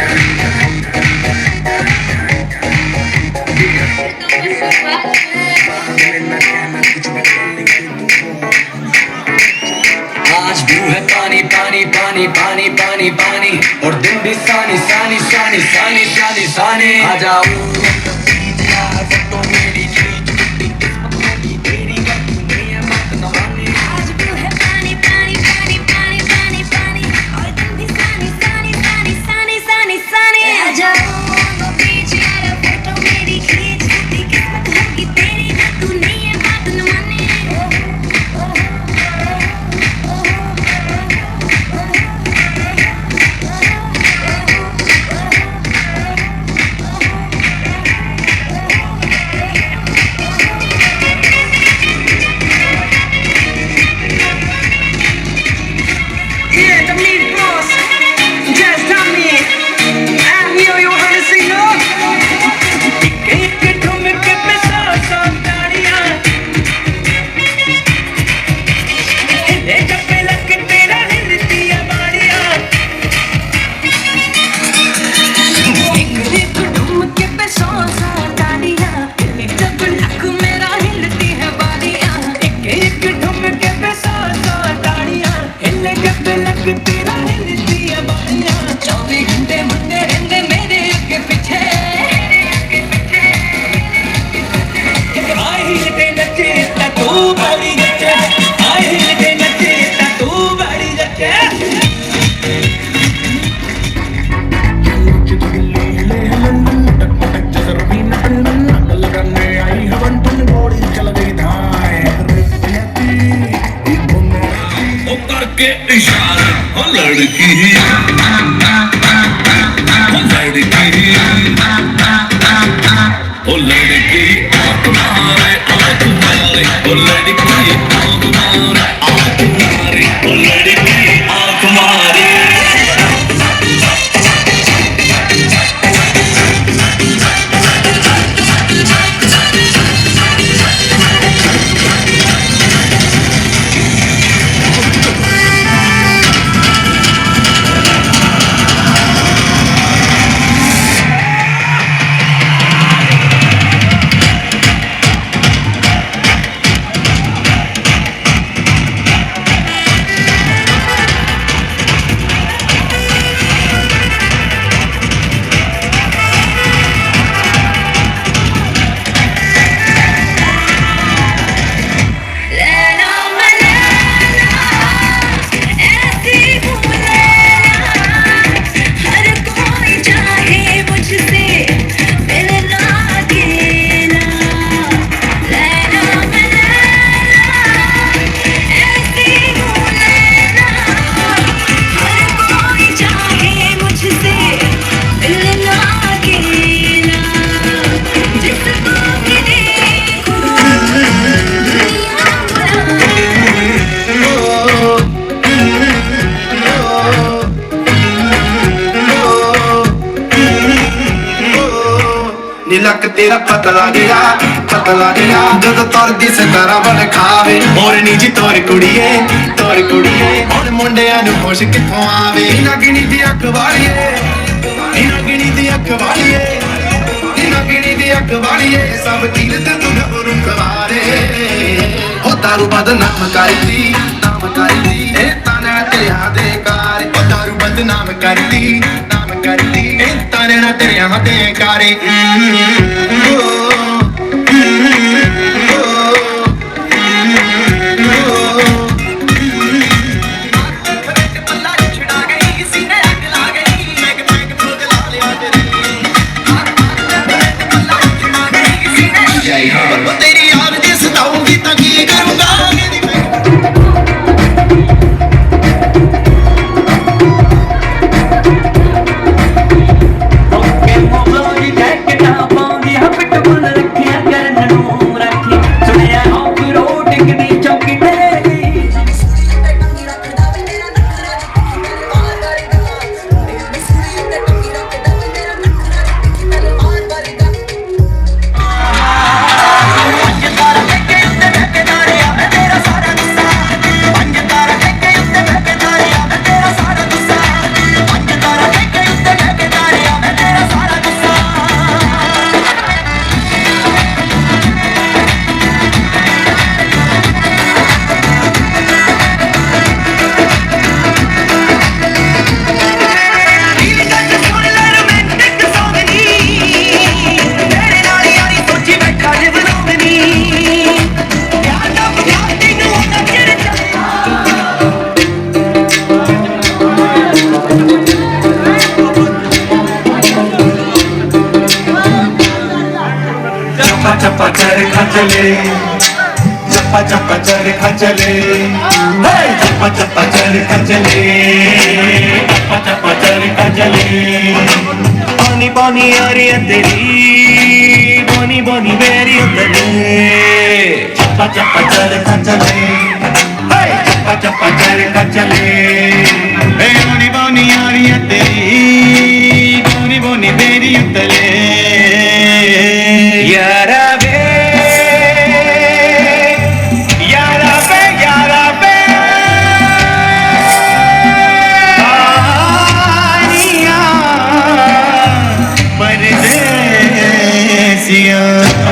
आज व्यू है पानी पानी पानी पानी पानी पानी और दिन भी सानी सानी सानी सानी सानी सानी आ जाओ आज भी है पानी पानी पानी पानी पानी पानी और तुम भी सानी सानी सानी सानी सानी सानी आ जाओ बीच यार फोटो मेरी खींच दी किस्मत होगी तेरी ना तू नहीं है बात न माने Yeah, the meat boss. Just tell me. I'm here, you wanna see no? एक ठुमके पे सौ सौ ताड़ियां ये जब पे लग तेरा हिलती है बाड़ियां एक ठुमके पे सौ सौ ताड़ियां जब लक मेरा हिलती है बालियां एक ठुमके पे सौ सौ ताड़ियां हिले जब पे लग तेरा हिलती है बाड़ियां 24 घंटे मुंडे रहंदे मेरे अगे पीछे आई हिलते नचे ता तू बड़ी नचे आई हिलते नचे ता तू बड़ी नचे ओ करके इशारा ओ लड़की ओ लड़की आँख मारे आँख मारे ओ लड़की आँख मारे आँख मारे ओ लड़की आँख मारे लक तेरा पतला गया जद तुरदी सितारा बन खावे मोरनी जी तोर कुड़िए हुण मुंडियां नूं खुश कित्थों आवे नगनी दी अख वालिए नगनी दी अख वालिए नगनी दी अख वालिए सब तीर ते तू नबरू कवारे ओ दारू बदनाम करदी ए ताना तेरे दे कार ओ दारू बदनाम करदी ए ताना तेरे दे कारे चप्पा चरखा चले, चप्पा चप्पा चरखा चले, चप्पा चप्पा चरखा चले, चप्पा चप्पा चरखा चले। पानी पानी आ रही है तेरी, बोनी बोनी मेरी उतरे, चप्पा चप्पा चरखा चले, चप्पा चप्पा चरखा चले। बोनी बोनी आ रही है तेरी, बोनी बोनी मेरी उतरे। यारा बे, यारा बे, यारा बे, आनिया परदेसिया।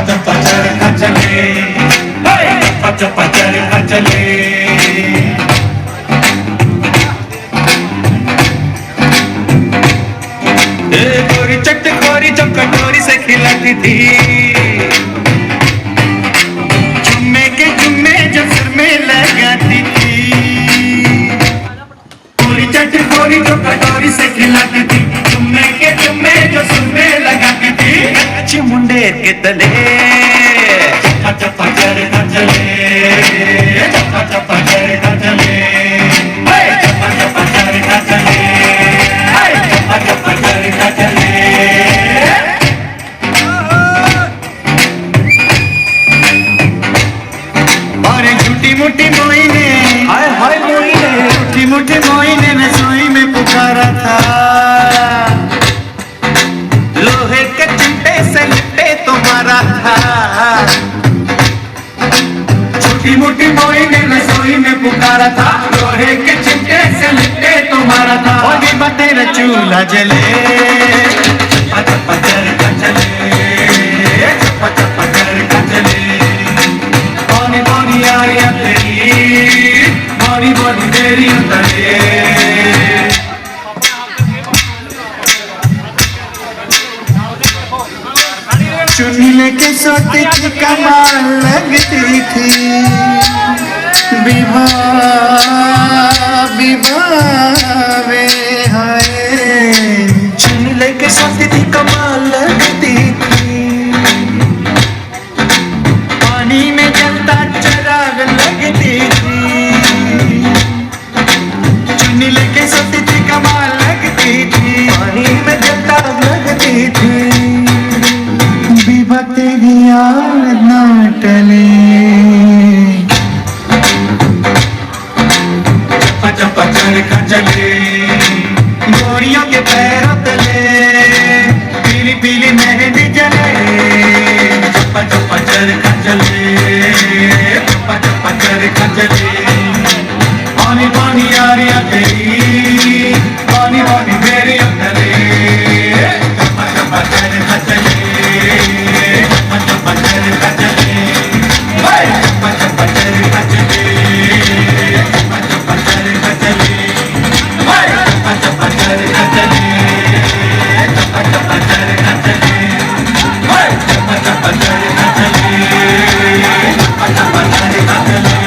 चप्पा चरखा चले, चप्पा चरखा चले। गोरी चटखोरी जब कटोरी से खिलाती थी, चुम्मे के चुम्मे जब सिर में लगाती थी। गोरी चटखोरी जब कटोरी से खिलाती थी, चुम्मे के चुम्मे जो सिर में लगाती थी। अच्छी मुंडेर के तले चप्पा चप्पा चरखा चले, चप्पा चप्पा चरखा चले, चप्पा चप्पा चरखा चले, चप्पा चप्पा चरखा चले। और झूठी मुठी मोइने, हाय हाय मोइने, झूठी मुठी मोइने ने सोई में पुकारा था। लोहे के चिमटे से लिपटे तो मारा था। झूठी मुठी मोइने ने सोई में पुकारा था। लोहे के चिमटे से लिपटे तो मारा था। और भी तेरा चूल्हा जले, चप्पा चप्पा चरखा चले, चप्पा चप्पा चरखा चले। बोनी बोनी आ रही है तेरी, बोनी बोनी मेरी उतरे। चुन्नी लेके सोती थी कमाल लगती थी। विवाह विवाह वे हाय, चुन्नी लेके सोती थी कमाल लगती थी। पानी में जलता चिराग लगती थी। चुन्नी लेके सोती थी कमाल लगती थी। पानी में जलता लगती थी। विवाह तेरी याद ना टले, चप्पा चप्पा चरखा चले। गोरियों के पैरों तले पीली पीली मेहंदी जले, चप्पा चप्पा चरखा चले, चप्पा चप्पा चरखा चले। पानी पानी आ रही है तेरी, पानी पानी मेरी उतरे। चप्पा चप्पा चरखा चले, चप्पा चप्पा चरखा चले, चप्पा चप्पा चरखा चले, चप्पा चप्पा चरखा चले, चप्पा चप्पा चरखा चले, चप्पा चप्पा चरखा चले, चप्पा चप्पा चरखा चले, चप्पा चप्पा चरखा चले।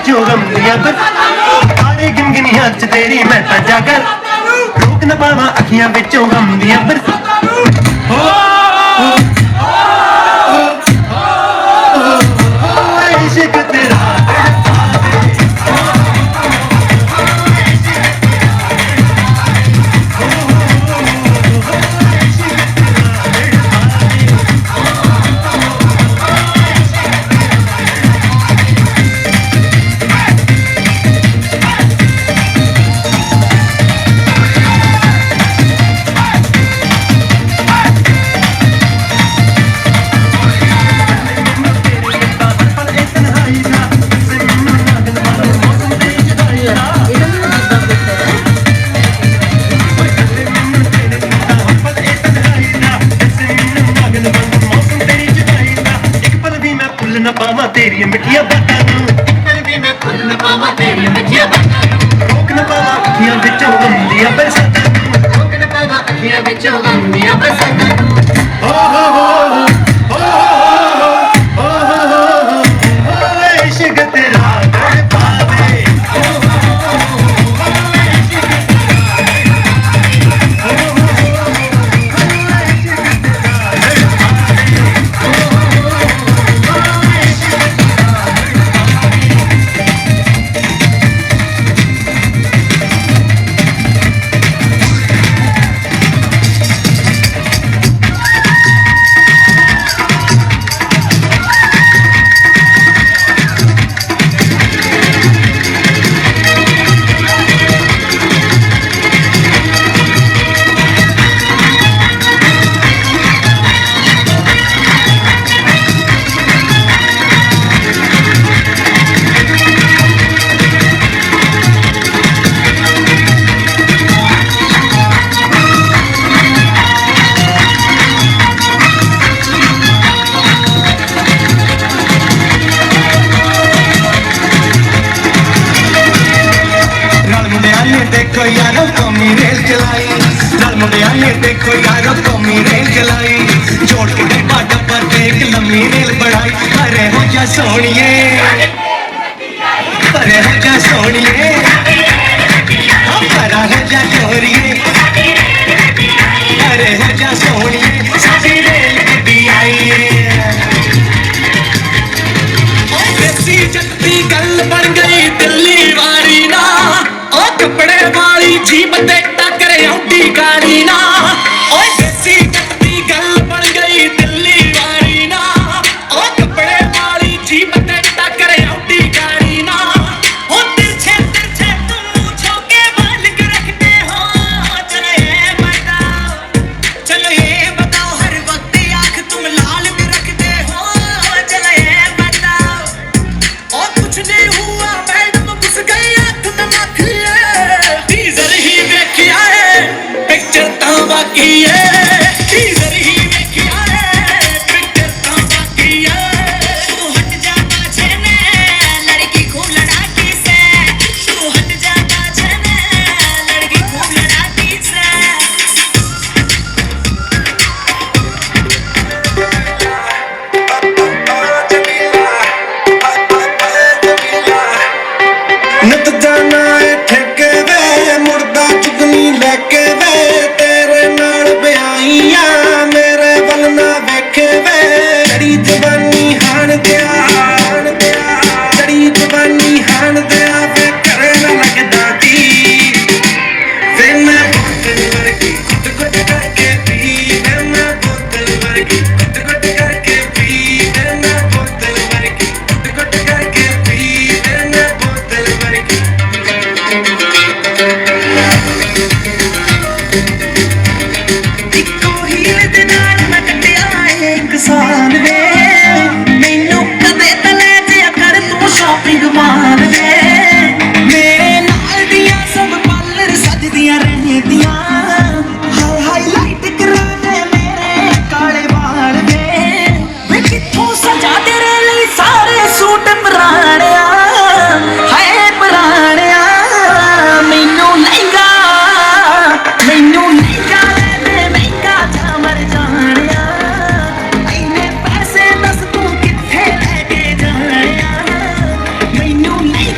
विचों गम दियां बरसातां गिनगिनियां च तेरी मैं तां जागर रोक न पावां अखियां विचों गम दियां बरसातां इश्क तेरा तेरी मिठिया बातां नूं भी मैं खुल न पावां तेरी मिठिया बातां नूं रोक न पावां अखियां विचों गम दियां बरसातां नूं रोक न पावां अखियां विचों गम दियां बरसातां नूं इश्क तेरा पावे देखो यारो कौमी रेल चलाई लाल मुंडिया ने देखो यारो कौमी रेल चलाई जोड़ के डब्बा डब्बा देख लम्मी रेल बढ़ाई अरे हो जा सोनिए अरे हो जा सोनिए अरे हो जा चोरिए अरे हो जा सोनिए साडी रेल गड्डी आई देसी जत्ती गल बन गई दिल्ली वाली ना कपड़े वाली जीप ते टकरे औंडी गाड़ी ना ओए देसी जत्ती गल बन गई दिल्ली वाली ना ओ कपड़े वाली जीप ते टकरे औंडी गाड़ी ना ओ तिरछे तिरछे तुम मूंछों के बाल के रखते हो चलो ये बताओ हर वक्त आंख तुम लाल के रखते हो चलो ये बताओ और कुछ नहीं हुआ मैडम घुस गई आंख में माखी बाकी है टीजर ही देखिया है पिक्चर तो बाकी है तू हट जा पाछे में लड़की खूब लड़ाकी से तू हट जा पाछे में लड़की खूब लड़ाकी से नत जाना है ठेके वे मुर्दा चुगनी लेके वे मेरे बल ना वेखे वे जड़ी जवानी हान दिया जड़ी जवानी हान दिया वे करे ना लगदा जी वे मैं बोतल वर्गी गुट गुट करके पी वे मैं बोतल वर्गी गुट गुट करके पी वे मैं बोतल वर्गी गुट गुट करके पी वे मैं बोतल वर्गी किसान वे मैनू कदे तले दिया कर तू शॉपिंग मार वे मेरे नाल दियां सब पार्लर सजदियां रहदियां हाय हाईलाइट कराने मेरे काले वाल वे किथों सजा तेरे लिए सारे सूट पुराणिया हाय पुराणिया मैनू लहंगा महंगा जा मर जानिया पैसे दस तू किथे लेके जानिया मैनू नहीं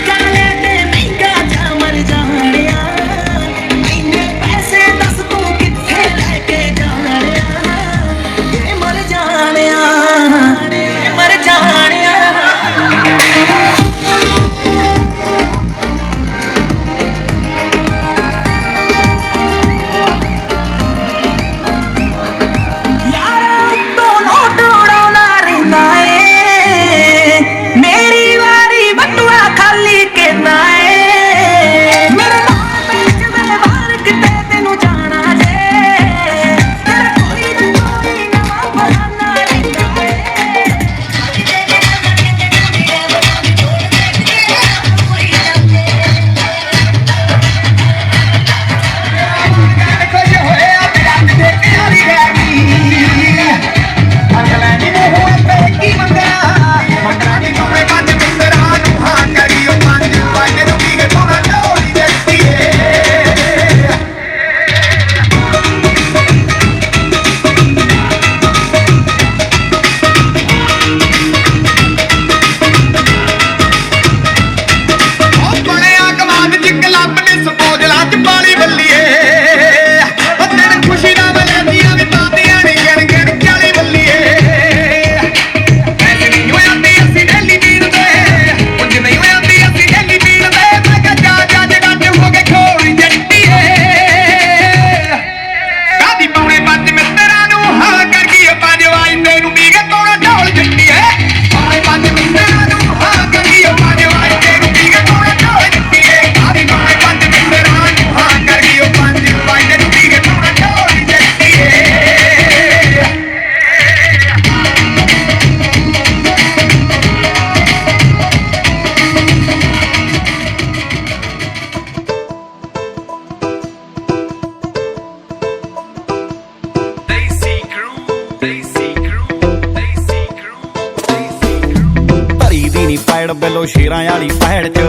ਬਿਲੋ ਸ਼ੇਰਾਂ ਵਾਲੀ ਪਹਿੜ ਚ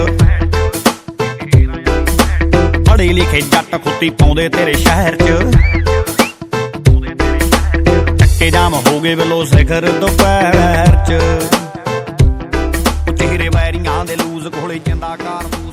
ਪੜ੍ਹੇ ਲਿਖੇ ਜੱਟ ਖੁੱਤੀ ਪਾਉਂਦੇ ਤੇਰੇ ਸ਼ਹਿਰ ਚ ਚੱਕੇ ਜਾਮ ਹੋ ਗਏ ਬਿਲੋ ਸਿਖਰ ਦੁਪਹਿਰ ਚ ਤੇਰੇ ਵੈਰੀਆਂ ਦੇ ਲੂਜ਼ ਕੋਲੇ ਚੰਦਾ ਕਾਰ